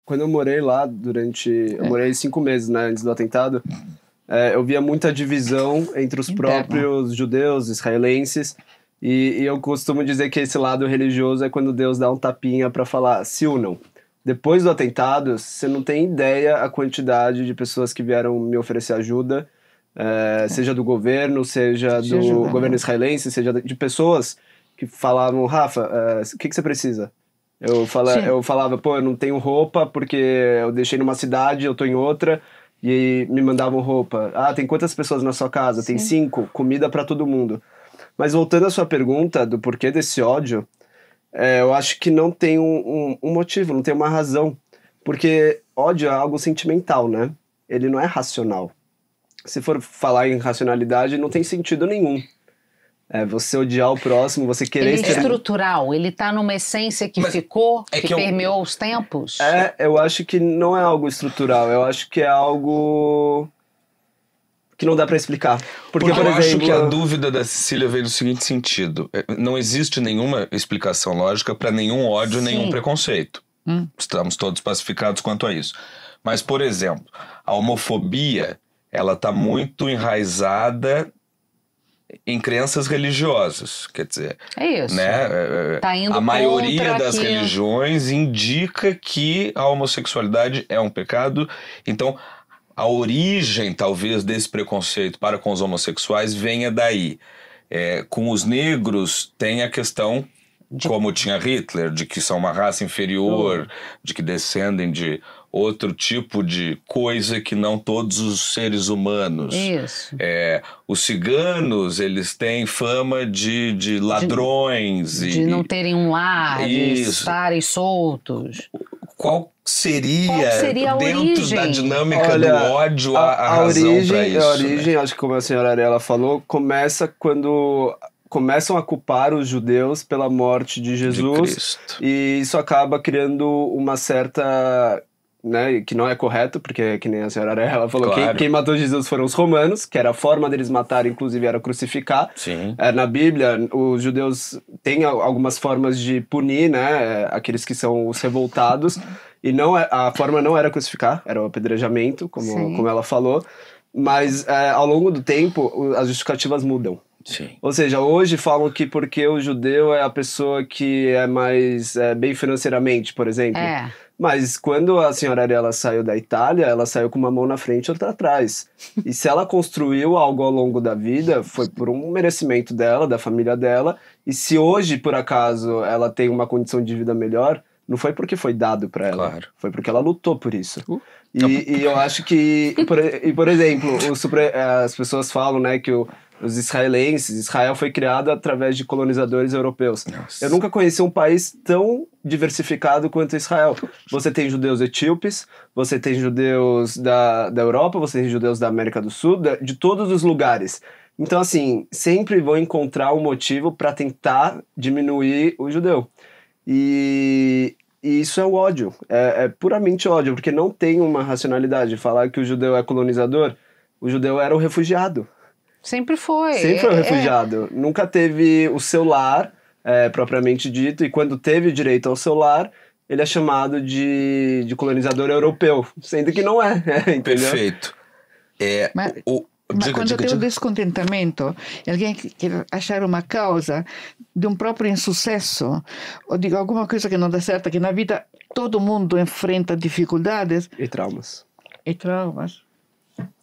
quando eu morei lá eu morei 5 meses, né, antes do atentado, eu via muita divisão entre os próprios judeus, israelenses, e eu costumo dizer que esse lado religioso é quando Deus dá um tapinha para falar, se unam. Depois do atentado, você não tem ideia a quantidade de pessoas que vieram me oferecer ajuda, seja do governo, seja do governo israelense, seja de pessoas que falavam, Rafa, o que você precisa? Eu falava, pô, eu não tenho roupa porque eu deixei numa cidade, eu tô em outra, e me mandavam roupa. Ah, tem quantas pessoas na sua casa? Tem 5, comida para todo mundo. Mas voltando à sua pergunta do porquê desse ódio, eu acho que não tem um motivo, não tem uma razão. Porque ódio é algo sentimental, né? Ele não é racional. Se for falar em racionalidade, não tem sentido nenhum. Você odiar o próximo, você querer... Ele é estrutural, ele tá numa essência que ficou, que permeou os tempos? Eu acho que não é algo estrutural, eu acho que é algo que não dá pra explicar. Porque, por eu exemplo, acho que a dúvida da Cecília veio no seguinte sentido. Não existe nenhuma explicação lógica para nenhum ódio, nenhum preconceito. Estamos todos pacificados quanto a isso. Mas, por exemplo, a homofobia, ela tá muito enraizada em crenças religiosas, quer dizer, isso. Né? Tá indo a maioria das aqui. religiões indica que a homossexualidade é um pecado, então a origem talvez desse preconceito para com os homossexuais venha daí. Com os negros tem a questão, como tinha Hitler, de que são uma raça inferior, de que descendem de outro tipo de coisa que não todos os seres humanos. Isso. Os ciganos, eles têm fama de ladrões. De não terem um lar, de estarem soltos. Qual seria a dentro origem? da dinâmica do ódio a razão para isso? A origem, acho que como a senhora Arela falou, começa quando começam a culpar os judeus pela morte de Jesus, e isso acaba criando uma certa... Né, que não é correto, porque que nem a senhora Arela falou, quem matou Jesus foram os romanos, que era a forma deles matarem, inclusive era crucificar. Na Bíblia, os judeus têm algumas formas de punir, né, aqueles que são os revoltados, e a forma não era crucificar, era o apedrejamento, como ela falou, mas ao longo do tempo as justificativas mudam. Ou seja, hoje falam que porque o judeu é a pessoa que é mais bem financeiramente, por exemplo. Mas quando a senhora Arela saiu da Itália, ela saiu com uma mão na frente e outra atrás. E se ela construiu algo ao longo da vida, foi por um merecimento dela, da família dela. E se hoje, por acaso, ela tem uma condição de vida melhor, não foi porque foi dado para ela. Foi porque ela lutou por isso. E eu acho que, por exemplo, as pessoas falam, né, que os israelenses, Israel foi criado através de colonizadores europeus. Eu nunca conheci um país tão diversificado quanto Israel. Você tem judeus etíopes, você tem judeus da Europa, você tem judeus da América do Sul, de todos os lugares. Então, assim, sempre vão encontrar um motivo para tentar diminuir o judeu. E isso é o ódio, é puramente ódio, porque não tem uma racionalidade. Falar que o judeu é colonizador, o judeu era o refugiado. Sempre foi. Sempre foi um refugiado. Nunca teve o seu lar, propriamente dito, e quando teve direito ao seu lar, ele é chamado de colonizador europeu, sendo que não é. Entendeu? Perfeito. Mas quando tem um descontentamento, alguém quer achar uma causa de um próprio insucesso, ou de alguma coisa que não dá certo, que na vida todo mundo enfrenta dificuldades. E traumas.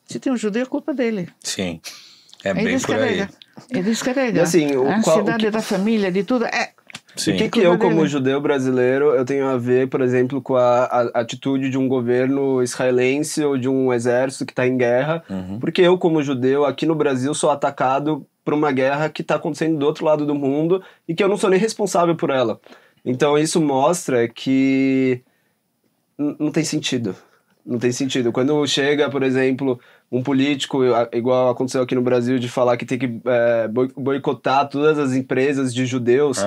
Se tem um judeu, é culpa dele. Sim. Bem por aí. Ele descarrega. E assim, a ansiedade da família, de tudo. O que eu, como judeu brasileiro, eu tenho a ver, por exemplo, com a atitude de um governo israelense ou de um exército que está em guerra? Porque eu, como judeu, aqui no Brasil, sou atacado por uma guerra que está acontecendo do outro lado do mundo e que eu não sou nem responsável por ela. Então isso mostra que não tem sentido. Não tem sentido. Quando chega, por exemplo, um político, igual aconteceu aqui no Brasil, de falar que tem que boicotar todas as empresas de judeus.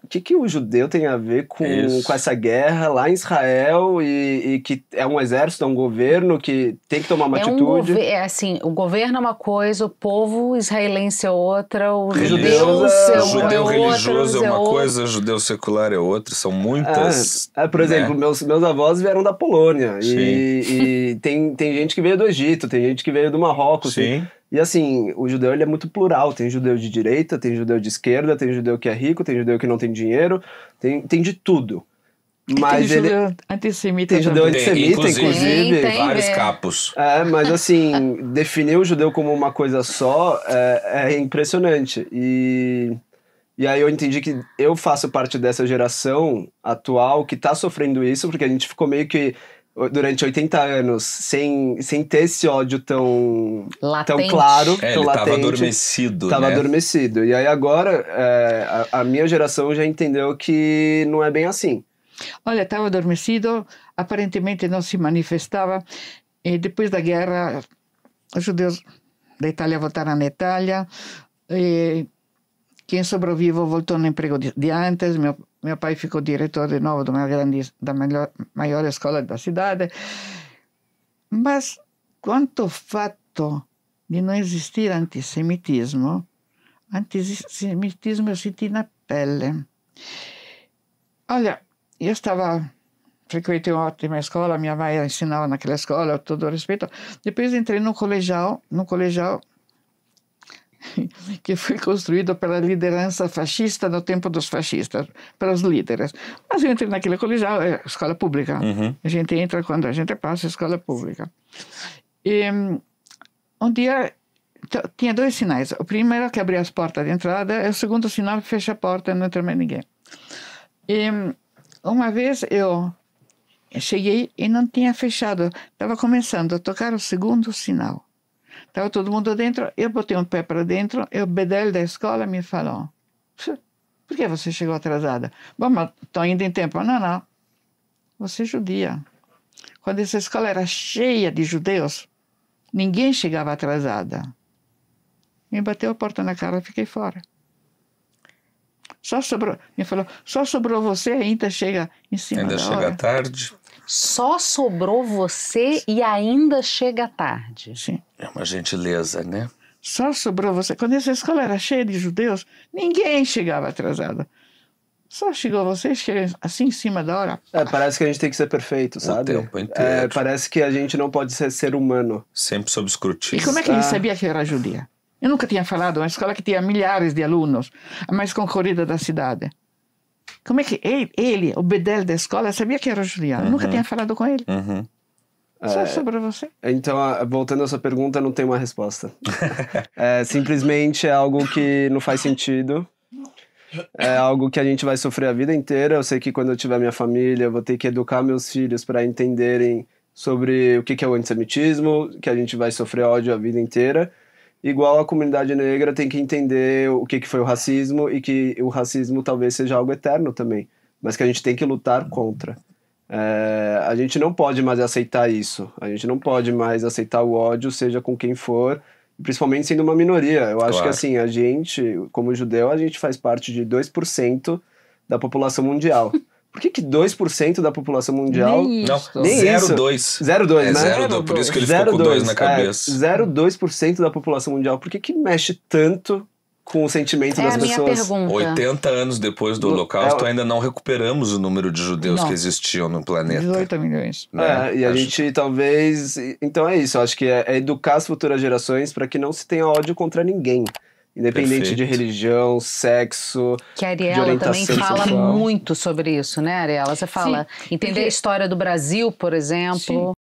O que o judeu tem a ver com essa guerra lá em Israel e que é um exército, é um governo que tem que tomar uma atitude? Assim, o governo é uma coisa, o povo israelense é outra, o judeu religioso é uma coisa, o judeu secular é outra, são muitas... por exemplo, meus avós vieram da Polônia e tem gente que veio do Egito, tem gente que veio do Marrocos. Sim. E assim, o judeu ele é muito plural. Tem judeu de direita, tem judeu de esquerda, tem judeu que é rico, tem judeu que não tem dinheiro, tem de tudo. Mas tem judeu antissemita. Tem judeu antissemita, inclusive. Tem vários capos. Mas assim, definir o judeu como uma coisa só é impressionante. E aí eu entendi que eu faço parte dessa geração atual que tá sofrendo isso, porque a gente ficou meio que durante 80 anos sem ter esse ódio tão claro, tão ele latente. Tava adormecido, Tava adormecido. E aí agora, a minha geração já entendeu que não é bem assim. Olha, estava adormecido, aparentemente não se manifestava. E depois da guerra, os judeus da Itália voltaram na Itália. E quem sobreviveu voltou no emprego de antes. Meu pai ficou diretor de novo da maior escola da cidade. Mas quanto ao fato de não existir antissemitismo eu senti na pele. Olha, eu frequentei uma ótima escola, minha mãe ensinava naquela escola, todo respeito. Depois entrei num colegial que foi construído pela liderança fascista no tempo dos fascistas, para os líderes. Mas eu entrei naquele colegial, escola pública. A gente entra quando a gente passa, escola pública. E um dia tinha 2 sinais. O primeiro que abria as portas de entrada, e o segundo sinal que fecha a porta e não entra mais ninguém. E uma vez eu cheguei e não tinha fechado. Estava começando a tocar o segundo sinal. Estava todo mundo dentro, eu botei um pé para dentro e o bedel da escola me falou: por que você chegou atrasada? Bom, mas estou indo em tempo. Não, você é judia. Quando essa escola era cheia de judeus, ninguém chegava atrasada. Me bateu a porta na cara e fiquei fora. Me falou, só sobrou você, ainda chega em cima da hora. Ainda chega tarde. Só sobrou você e ainda chega tarde. Sim. É uma gentileza, né? Só sobrou você. Quando essa escola era cheia de judeus, ninguém chegava atrasado. Só chegou você, chega assim em cima da hora. Parece que a gente tem que ser perfeito, sabe? O tempo inteiro. Parece que a gente não pode ser humano. Sempre sob escrutínio. E como é que ele sabia que eu era judia? Eu nunca tinha falado, uma escola que tinha milhares de alunos, a mais concorrida da cidade. Como é que ele, o bedel da escola, sabia que era judia? Eu nunca tinha falado com ele. Só sobre você. Então, voltando à sua pergunta, não tem uma resposta. Simplesmente é algo que não faz sentido. É algo que a gente vai sofrer a vida inteira. Eu sei que quando eu tiver minha família, eu vou ter que educar meus filhos para entenderem sobre o que é o antissemitismo, que a gente vai sofrer ódio a vida inteira. Igual a comunidade negra tem que entender o que foi o racismo e que o racismo talvez seja algo eterno também, mas que a gente tem que lutar contra. A gente não pode mais aceitar isso. A gente não pode mais aceitar o ódio, seja com quem for, principalmente sendo uma minoria. Eu acho que assim, a gente, como judeu, a gente faz parte de 2% da população mundial. Por que 2% da população mundial... Nem 0,2%. 0,2%, né? 0,2%, por isso que ele ficou com 2 na cabeça. 0,2% da população mundial. Por que mexe tanto com o sentimento das pessoas? É a minha pergunta. 80 anos depois do Holocausto, ainda não recuperamos o número de judeus que existiam no planeta. 18 milhões. E a gente talvez... Então é isso, eu acho que é educar as futuras gerações para que não se tenha ódio contra ninguém. Independente de religião, sexo, que a Ariela também fala sexual. muito sobre isso, né, Ariela? Você fala, entender a história do Brasil, por exemplo.